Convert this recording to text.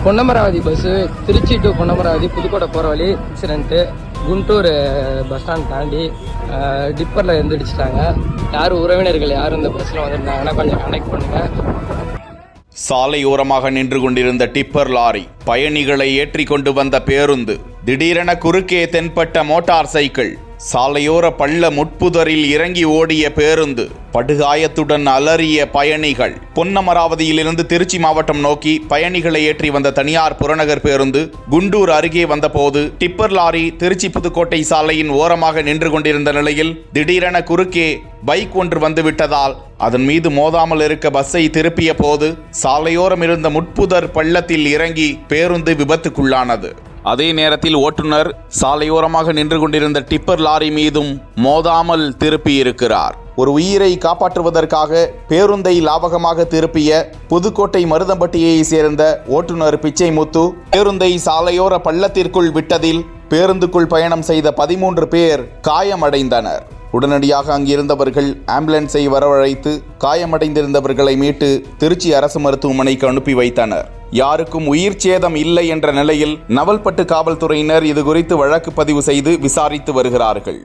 Ponnamaravathi bus Trichy to Ponnamaravathi Pudukkottai போகிற வழி accident. Guntur bus stand தாண்டி டிப்பரில் எழுந்திரிச்சிட்டாங்க. யார் உறவினர்கள் யாரும் இந்த பஸ்ஸில் வந்திருந்தாங்கன்னா கொஞ்சம் கனெக்ட் பண்ணுங்கள். சாலையோரமாக நின்று கொண்டிருந்த டிப்பர் லாரி, பயணிகளை ஏற்றி கொண்டு வந்த பேருந்து, திடீரென குறுக்கே தென்பட்ட மோட்டார் சைக்கிள், சாலையோர பள்ள முட்புதரில் இறங்கி ஓடிய பேருந்து, படுகாயத்துடன் அலறிய பயணிகள். பொன்னமராவதியிலிருந்து திருச்சி மாவட்டம் நோக்கி பயணிகளை ஏற்றி வந்த தனியார் புறநகர் பேருந்து குண்டூர் அருகே வந்தபோது டிப்பர் லாரி திருச்சி புதுக்கோட்டை சாலையின் ஓரமாக நின்று கொண்டிருந்த நிலையில் திடீரென குறுக்கே பைக் ஒன்று வந்துவிட்டதால் அதன் மீது மோதாமல் இருக்க பஸ்ஸை திருப்பிய போது சாலையோரம் இருந்த முட்புதர் பள்ளத்தில் இறங்கி பேருந்து விபத்துக்குள்ளானது. அதே நேரத்தில் ஓட்டுநர் சாலையோரமாக நின்று கொண்டிருந்த டிப்பர் லாரி மீதும் மோதாமல் திருப்பியிருக்கிறார். ஒரு உயிரை காப்பாற்றுவதற்காக பேருந்தை லாபகமாக திருப்பிய புதுக்கோட்டை மருதம்பட்டியை சேர்ந்த ஓட்டுநர் பிச்சைமுத்து பேருந்தை சாலையோர பள்ளத்திற்குள் விட்டதில் பேருந்துக்குள் பயணம் செய்த 13 பேர் காயமடைந்தனர். உடனடியாக அங்கிருந்தவர்கள் ஆம்புலன்ஸை வரவழைத்து காயமடைந்திருந்தவர்களை மீட்டு திருச்சி அரசு மருத்துவமனைக்கு அனுப்பி வைத்தனர். யாருக்கும் உயிர் சேதம் இல்லை என்ற நிலையில் நவல்பட்டு காவல்துறையினர் இதுகுறித்து வழக்கு பதிவு செய்து விசாரித்து வருகிறார்கள்.